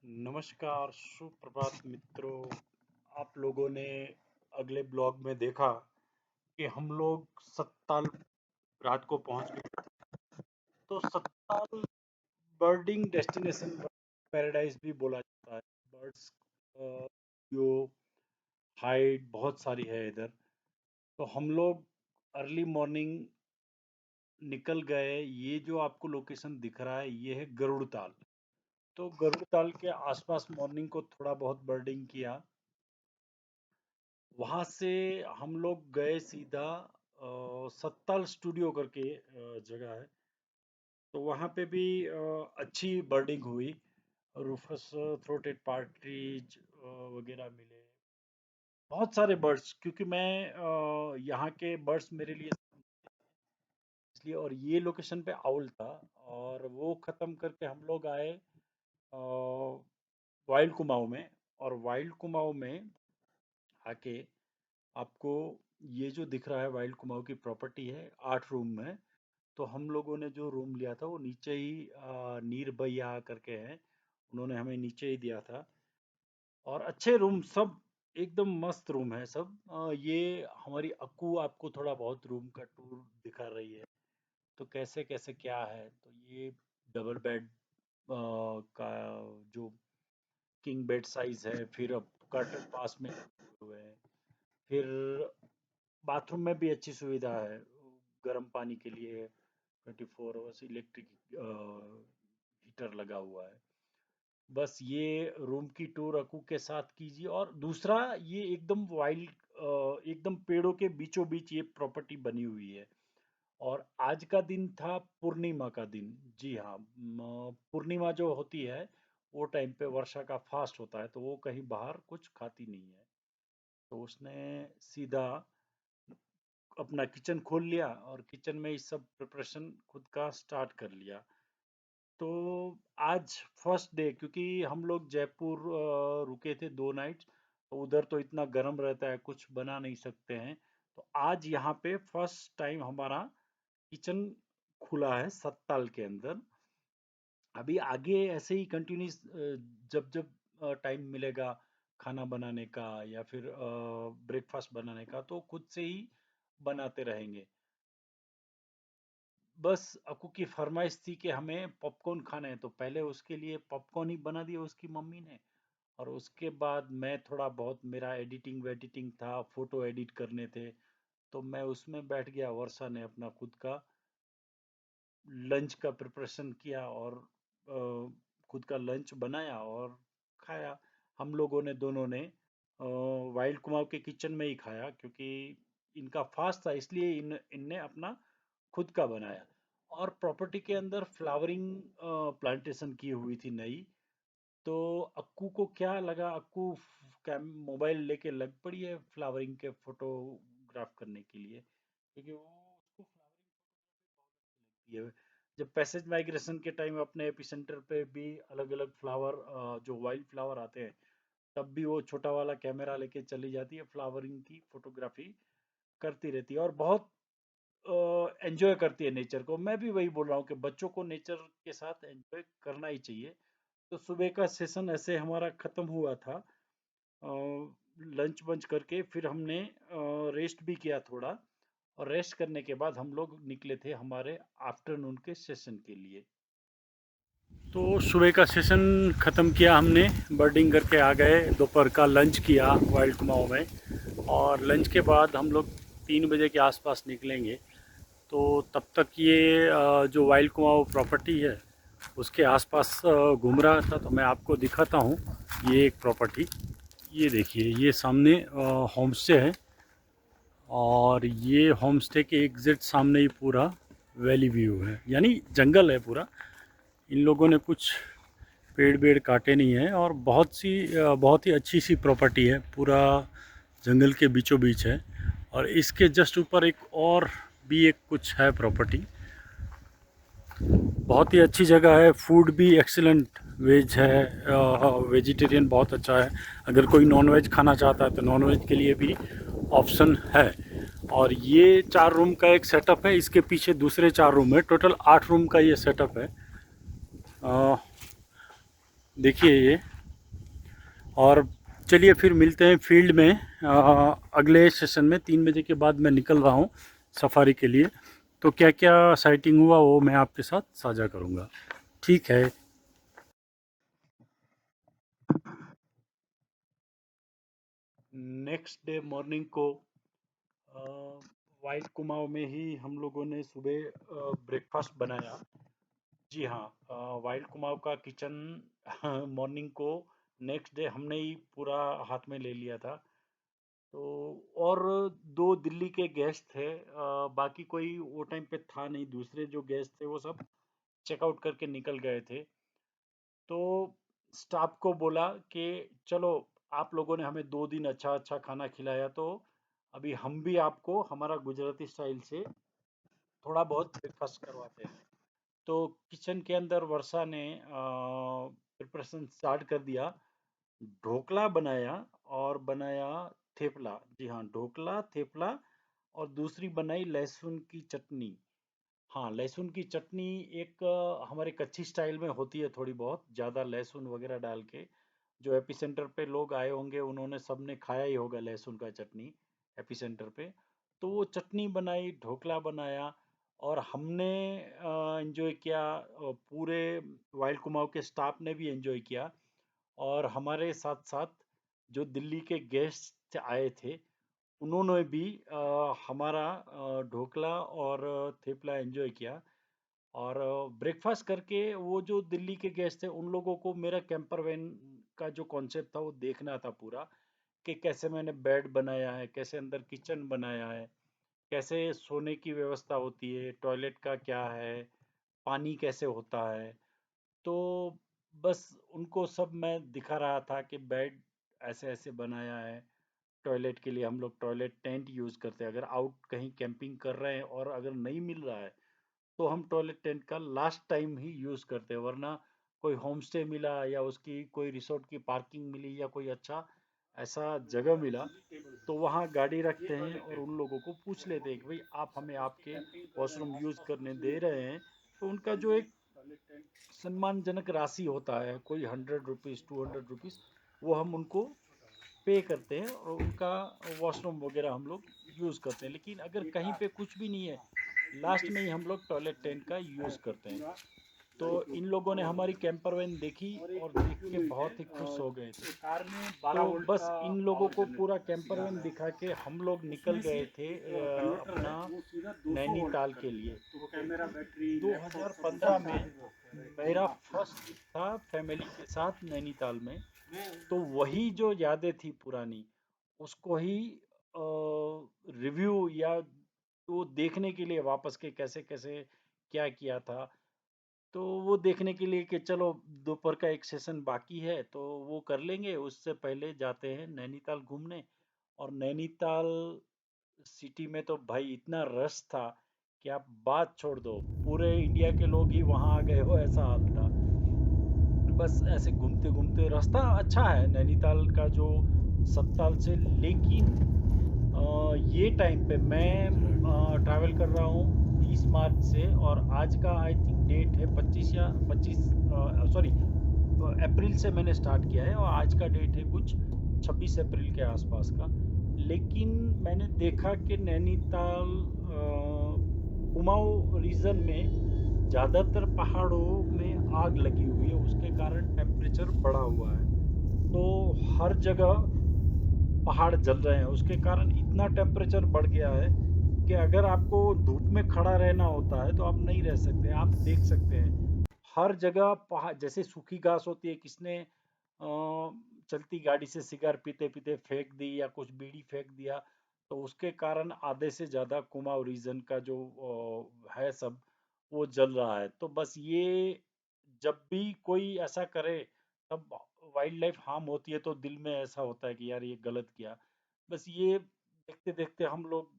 नमस्कार, सुप्रभात मित्रों। आप लोगों ने अगले ब्लॉग में देखा कि हम लोग सत्ताल रात को पहुंच गए। तो सत्ताल बर्डिंग डेस्टिनेशन पैराडाइज भी बोला जाता है। बर्ड्स जो हाइट बहुत सारी है इधर। तो हम लोग अर्ली मॉर्निंग निकल गए। ये जो आपको लोकेशन दिख रहा है ये है गरुड़ ताल। तो गरुड़ ताल के आसपास मॉर्निंग को थोड़ा बहुत बर्डिंग किया। वहां से हम लोग गए सीधा सत्ताल स्टूडियो करके जगह है। तो वहां पे भी अच्छी बर्डिंग हुई। रूफस थ्रोटेड पार्ट्रीज वगैरह मिले। बहुत सारे बर्ड्स, क्योंकि मैं यहाँ के बर्ड्स मेरे लिए इसलिए। और ये लोकेशन पे आउल था। और वो खत्म करके हम लोग आए वाइल्ड कुमाऊं में। और वाइल्ड कुमाऊं में आके आपको ये जो दिख रहा है वाइल्ड कुमाऊं की प्रॉपर्टी है 8 रूम है। तो हम लोगों ने जो रूम लिया था वो नीचे ही नीर भैया करके हैं, उन्होंने हमें नीचे ही दिया था। और अच्छे रूम सब, एकदम मस्त रूम है सब। ये हमारी अक्कू आपको थोड़ा बहुत रूम का टूर दिखा रही है। तो कैसे कैसे क्या है, तो ये डबल बेड का जो किंग बेड साइज है। फिर अब कर्टन पास में हुए हैं। फिर बाथरूम में भी अच्छी सुविधा है, गर्म पानी के लिए 24 आवर्स इलेक्ट्रिक हीटर लगा हुआ है। बस ये रूम की टूर अकू के साथ कीजिए। और दूसरा, ये एकदम वाइल्ड, एकदम पेड़ों के बीचों बीच ये प्रॉपर्टी बनी हुई है। और आज का दिन था पूर्णिमा का दिन। जी हाँ, पूर्णिमा जो होती है वो टाइम पे वर्षा का फास्ट होता है, तो वो कहीं बाहर कुछ खाती नहीं है। तो उसने सीधा अपना किचन खोल लिया और किचन में ही सब प्रिपरेशन खुद का स्टार्ट कर लिया। तो आज फर्स्ट डे, क्योंकि हम लोग जयपुर रुके थे 2 नाइट। तो उधर तो इतना गर्म रहता है, कुछ बना नहीं सकते हैं। तो आज यहाँ पे फर्स्ट टाइम हमारा किचन खुला है सत्ताल के अंदर। अभी आगे ऐसे ही कंटिन्यूस जब जब टाइम मिलेगा खाना बनाने का या फिर ब्रेकफास्ट बनाने का, तो खुद से ही बनाते रहेंगे। बस अक्कू की फरमाइश थी कि हमें पॉपकॉर्न खाना है, तो पहले उसके लिए पॉपकॉर्न ही बना दिया उसकी मम्मी ने। और उसके बाद मैं थोड़ा बहुत, मेरा एडिटिंग वेडिटिंग था, फोटो एडिट करने थे, तो मैं उसमें बैठ गया। वर्षा ने अपना खुद का लंच का प्रिपरेशन किया और खुद का लंच बनाया और खाया। हम लोगों ने दोनों ने वाइल्ड कुमाऊं के किचन में ही खाया, क्योंकि इनका फास्ट था, इसलिए इनने अपना खुद का बनाया। और प्रॉपर्टी के अंदर फ्लावरिंग प्लांटेशन की हुई थी नई। तो अक्कू को क्या लगा, अक्कू क्या मोबाइल लेके लग पड़ी है फ्लावरिंग के फोटोग्राफ करने के लिए, क्योंकि वो उसको फ्लावरिंग लगती है। जब पैसेज माइग्रेशन के टाइम अपने एपिसेंटर पे भी अलग अलग फ्लावर, जो वाइल्ड फ्लावर आते हैं, तब भी वो छोटा वाला कैमरा लेके चली जाती है, फ्लावरिंग की फोटोग्राफी करती रहती है। और बहुत एंजॉय करती है नेचर को। मैं भी वही बोल रहा हूँ कि बच्चों को नेचर के साथ एंजॉय करना ही चाहिए। तो सुबह का सेशन ऐसे हमारा खत्म हुआ था। लंच वंच करके फिर हमने रेस्ट भी किया थोड़ा। और रेस्ट करने के बाद हम लोग निकले थे हमारे आफ्टरनून के सेशन के लिए। तो सुबह का सेशन ख़त्म किया हमने, बर्डिंग करके आ गए। दोपहर का लंच किया वाइल्ड कुमाऊं में। और लंच के बाद हम लोग 3 बजे के आसपास निकलेंगे। तो तब तक ये जो वाइल्ड कुमाऊं प्रॉपर्टी है उसके आसपास घूम रहा था। तो मैं आपको दिखाता हूँ ये एक प्रॉपर्टी। ये देखिए, ये सामने होम स्टे है। और ये होम स्टे के एग्ज़ैक्ट सामने ही पूरा वैली व्यू है, यानी जंगल है पूरा। इन लोगों ने कुछ पेड़ वेड़ काटे नहीं हैं। और बहुत ही अच्छी सी प्रॉपर्टी है, पूरा जंगल के बीचों बीच है। और इसके जस्ट ऊपर एक और भी एक कुछ है प्रॉपर्टी। बहुत ही अच्छी जगह है, फूड भी एक्सीलेंट वेज है, वेजिटेरियन बहुत अच्छा है। अगर कोई नॉन वेज खाना चाहता है तो नॉन वेज के लिए भी ऑप्शन है। और ये 4 रूम का एक सेटअप है, इसके पीछे दूसरे 4 रूम है, टोटल 8 रूम का ये सेटअप है। देखिए ये और चलिए फिर मिलते हैं फील्ड में अगले सेशन में। 3 बजे के बाद मैं निकल रहा हूँ सफारी के लिए, तो क्या क्या साइटिंग हुआ वो मैं आपके साथ साझा करूँगा। ठीक है। नेक्स्ट डे मॉर्निंग को वाइल्ड कुमाऊँ में ही हम लोगों ने सुबह ब्रेकफास्ट बनाया। जी हाँ, वाइल्ड कुमाऊँ का किचन मॉर्निंग को नेक्स्ट डे हमने ही पूरा हाथ में ले लिया था। तो और दो दिल्ली के गेस्ट थे, बाकी कोई वो टाइम पे था नहीं। दूसरे जो गेस्ट थे वो सब चेकआउट करके निकल गए थे। तो स्टाफ को बोला कि चलो, आप लोगों ने हमें 2 दिन अच्छा अच्छा खाना खिलाया, तो अभी हम भी आपको हमारा गुजराती स्टाइल से थोड़ा बहुत ब्रेकफास्ट करवाते हैं। तो किचन के अंदर वर्षा ने प्रिपरेशन स्टार्ट कर दिया। ढोकला बनाया और बनाया थेपला। जी हाँ, ढोकला थेपला। और दूसरी बनाई लहसुन की चटनी। हाँ, लहसुन की चटनी एक हमारे कच्ची स्टाइल में होती है, थोड़ी बहुत ज़्यादा लहसुन वगैरह डाल के। जो एपिसेंटर पे लोग आए होंगे उन्होंने सबने खाया ही होगा लहसुन का चटनी एपिसेंटर पे। तो वो चटनी बनाई, ढोकला बनाया। और हमने एंजॉय किया, पूरे वाइल्ड कुमाऊँ के स्टाफ ने भी एंजॉय किया। और हमारे साथ साथ जो दिल्ली के गेस्ट आए थे उन्होंने भी हमारा ढोकला और थेपला एंजॉय किया। और ब्रेकफास्ट करके वो जो दिल्ली के गेस्ट थे उन लोगों को मेरा कैंपर वैन का जो कॉन्सेप्ट था वो देखना था पूरा, कि कैसे मैंने बेड बनाया है, कैसे अंदर किचन बनाया है, कैसे सोने की व्यवस्था होती है, टॉयलेट का क्या है, पानी कैसे होता है। तो बस उनको सब मैं दिखा रहा था कि बेड ऐसे ऐसे बनाया है। टॉयलेट के लिए हम लोग टॉयलेट टेंट यूज़ करते हैं, अगर आउट कहीं कैंपिंग कर रहे हैं और अगर नहीं मिल रहा है तो हम टॉयलेट टेंट का लास्ट टाइम ही यूज़ करते हैं। वरना कोई होम स्टे मिला या उसकी कोई रिसोर्ट की पार्किंग मिली या कोई अच्छा ऐसा जगह मिला तो वहाँ गाड़ी रखते हैं और उन लोगों को पूछ लेते हैं कि भाई आप हमें आपके वॉशरूम यूज़ करने दे रहे हैं। तो उनका जो एक सम्मानजनक राशि होता है, कोई 100 रुपीज़ 200 रुपीज़, वो हम उनको पे करते हैं और उनका वॉशरूम वगैरह हम लोग यूज़ करते हैं। लेकिन अगर कहीं पे कुछ भी नहीं है, लास्ट में ही हम लोग टॉयलेट टेंट का यूज़ करते हैं। तो इन लोगों ने हमारी कैंपर वैन देखी और देख के बहुत ही खुश हो गए थे। तो बस इन लोगों को पूरा कैंपर वैन दिखा के हम लोग निकल गए थे अपना नैनीताल के लिए। 2015 में मेरा फर्स्ट ट्रिप था फैमिली के साथ नैनीताल में। तो वही जो यादें थी पुरानी, उसको ही रिव्यू या वो देखने के लिए वापस के कैसे कैसे क्या किया था। तो वो देखने के लिए कि चलो दोपहर का एक सेशन बाकी है तो वो कर लेंगे, उससे पहले जाते हैं नैनीताल घूमने। और नैनीताल सिटी में तो भाई इतना रश था कि आप बात छोड़ दो, पूरे इंडिया के लोग ही वहां आ गए हो ऐसा हाल था। बस ऐसे घूमते घूमते रास्ता अच्छा है नैनीताल का जो सत्ताल से। लेकिन ये टाइम पे मैं ट्रैवल कर रहा हूँ 30 मार्च से, और आज का आई थिंक डेट है 25 या 25, सॉरी, अप्रैल से मैंने स्टार्ट किया है और आज का डेट है कुछ 26 अप्रैल के आसपास का। लेकिन मैंने देखा कि नैनीताल कुमाऊँ रीजन में ज़्यादातर पहाड़ों में आग लगी हुई है, उसके कारण टेम्परेचर बढ़ा हुआ है। तो हर जगह पहाड़ जल रहे हैं, उसके कारण इतना टेम्परेचर बढ़ गया है कि अगर आपको धूप में खड़ा रहना होता है तो आप नहीं रह सकते। आप देख सकते हैं हर जगह पहाड़, जैसे सूखी घास होती है, किसने चलती गाड़ी से सिगार पीते पीते फेंक दी या कुछ बीड़ी फेंक दिया, तो उसके कारण आधे से ज़्यादा कुमाऊँ रीजन का जो है सब वो जल रहा है। तो बस ये, जब भी कोई ऐसा करे तब वाइल्ड लाइफ हार्म होती है तो दिल में ऐसा होता है कि यार ये गलत किया। बस ये देखते देखते हम लोग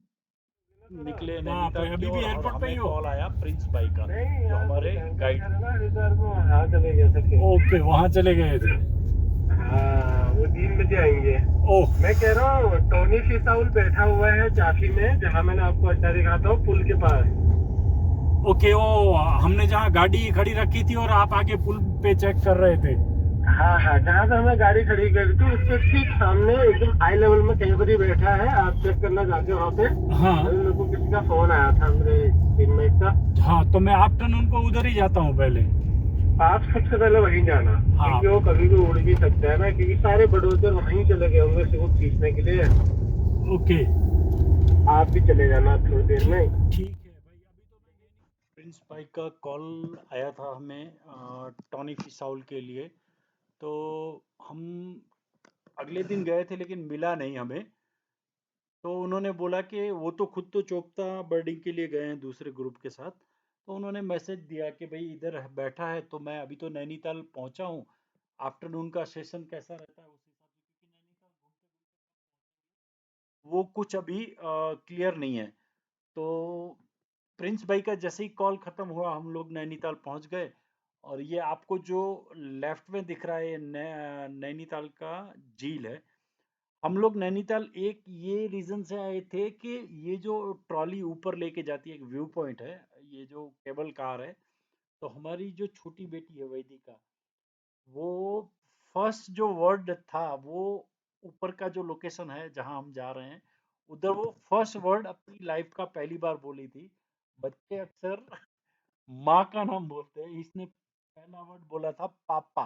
निकले वहाँ पे नैनीताल की अभी भी ओर और एयरपोर्ट पे ही हमें हो? कॉल आया प्रिंस भाई का, नहीं, जो यहाँ से हमारे टैंकर गाइड जा रहा थे। ना हरिद्वार को, वहाँ चले गए सके। ओके, वहां चले गए थे। हाँ, वो 3 बजे आएंगे। ओह। मैं कह रहा हूँ टोनी फिसाउल बैठा हुआ है जाफी में, जहाँ मैंने आपको अड्डा दिखाता हूँ पुल के पास। ओके, वो हमने जहाँ गाड़ी खड़ी रखी थी और आप आगे पुल पे चेक कर रहे थे। हाँ हाँ, जहाँ पे हमने गाड़ी खड़ी करी थी उसके ठीक सामने एकदम हाई लेवल में कहीं पर ही बैठा है, आप चेक करना चाहते हो वहाँ पे। हाँ अभी मेरे को किसी का फोन आया था, मेरे टीममेट का। हाँ, तो मैं आफ्टरनून को उधर ही जाता हूँ पहले। आप सबसे पहले वहीं जाना, हाँ। क्योंकि वो कभी भी उड़ भी सकता है ना, क्योंकि सारे बड़ोजर वहीं चले गए होंगे सबूत खींचने के लिए। ओके। आप भी चले जाना थोड़ी देर ठीक में। ठीक है भाई, अभी तो मैं प्रिंस भाई का कॉल आया था हमें टॉनी फिसाउल के लिए। तो हम अगले दिन गए थे लेकिन मिला नहीं हमें। तो उन्होंने बोला कि वो तो खुद तो चोपता बर्डिंग के लिए गए हैं दूसरे ग्रुप के साथ। तो उन्होंने मैसेज दिया कि भाई इधर बैठा है, तो मैं अभी तो नैनीताल पहुंचा हूँ। आफ्टरनून का सेशन कैसा रहता है उस हिसाब से, क्योंकि नैनीताल घूमते वो कुछ अभी क्लियर नहीं है। तो प्रिंस भाई का जैसे ही कॉल खत्म हुआ हम लोग नैनीताल पहुंच गए। और ये आपको जो लेफ्ट में दिख रहा है ये नैनीताल का झील है। हम लोग नैनीताल एक ये रीजन से आए थे कि ये जो ट्रॉली ऊपर लेके जाती है, एक व्यू पॉइंट है, ये जो केबल कार है। तो हमारी जो छोटी बेटी है वैदिका, वो फर्स्ट जो वर्ड था वो ऊपर का जो लोकेशन है जहां हम जा रहे हैं, उधर वो फर्स्ट वर्ड अपनी लाइफ का पहली बार बोली थी। बच्चे अक्सर माँ का नाम बोलते हैं, इसने पहला वर्ड बोला था पापा।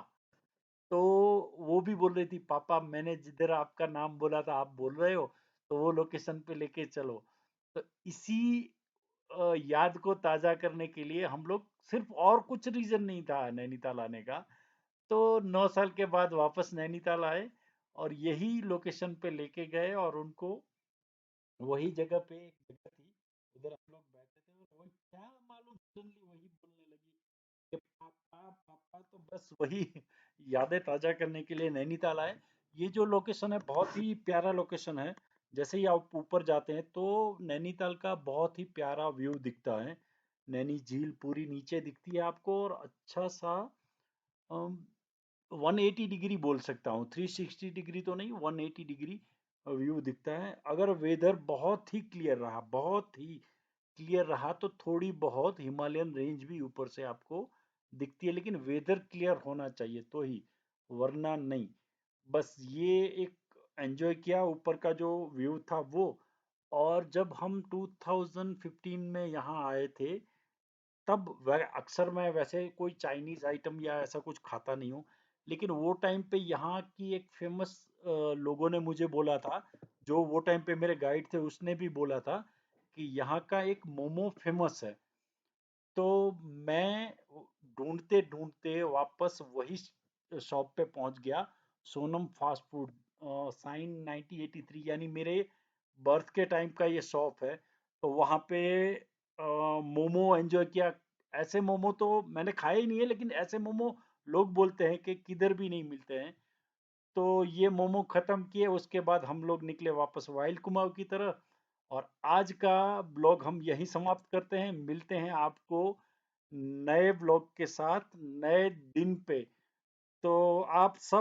तो वो भी बोल रही थी पापा मैंने जिधर आपका नाम बोला था आप बोल रहे हो, तो वो लोकेशन पे लेके चलो। तो इसी याद को ताजा करने के लिए हम लोग, सिर्फ और कुछ रीजन नहीं था नैनीताल आने का। तो 9 साल के बाद वापस नैनीताल आए और यही लोकेशन पे लेके गए और उनको वही जगह पे, एक जगह थी उधर हम लोग बैठे थे और वही क्या मालूम सडनली वही बोलने लगी कि पापा पापा। तो बस वही यादें ताजा करने के लिए नैनीताल आए। ये जो लोकेशन है बहुत ही प्यारा लोकेशन है। जैसे ही आप ऊपर जाते हैं तो नैनीताल का बहुत ही प्यारा व्यू दिखता है। नैनी झील पूरी नीचे दिखती है आपको, और अच्छा सा 180 डिग्री बोल सकता हूँ, 360 डिग्री तो नहीं, 180 डिग्री व्यू दिखता है। अगर वेदर बहुत ही क्लियर रहा, बहुत ही क्लियर रहा, तो थोड़ी बहुत हिमालयन रेंज भी ऊपर से आपको दिखती है, लेकिन वेदर क्लियर होना चाहिए तो ही, वरना नहीं। बस ये एक एंजॉय किया ऊपर का जो व्यू था वो। और जब हम 2015 में यहाँ आए थे, तब अक्सर मैं वैसे कोई चाइनीज आइटम या ऐसा कुछ खाता नहीं हूँ, लेकिन वो टाइम पे यहाँ की एक फेमस लोगों ने मुझे बोला था, जो वो टाइम पे मेरे गाइड थे उसने भी बोला था कि यहाँ का एक मोमो फेमस है। तो मैं ढूंढते ढूंढते वापस वही शॉप पे पहुंच गया, सोनम फास्ट फूड, साइन 1983, यानी मेरे बर्थ के टाइम का ये शॉप है। तो वहाँ पे मोमो एंजॉय किया। ऐसे मोमो तो मैंने खाए ही नहीं है, लेकिन ऐसे मोमो लोग बोलते हैं कि किधर भी नहीं मिलते हैं। तो ये मोमो खत्म किए, उसके बाद हम लोग निकले वापस वाइल्ड कुमाऊं की तरफ। और आज का ब्लॉग हम यहीं समाप्त करते हैं, मिलते हैं आपको नए ब्लॉग के साथ नए दिन पे। तो आप सब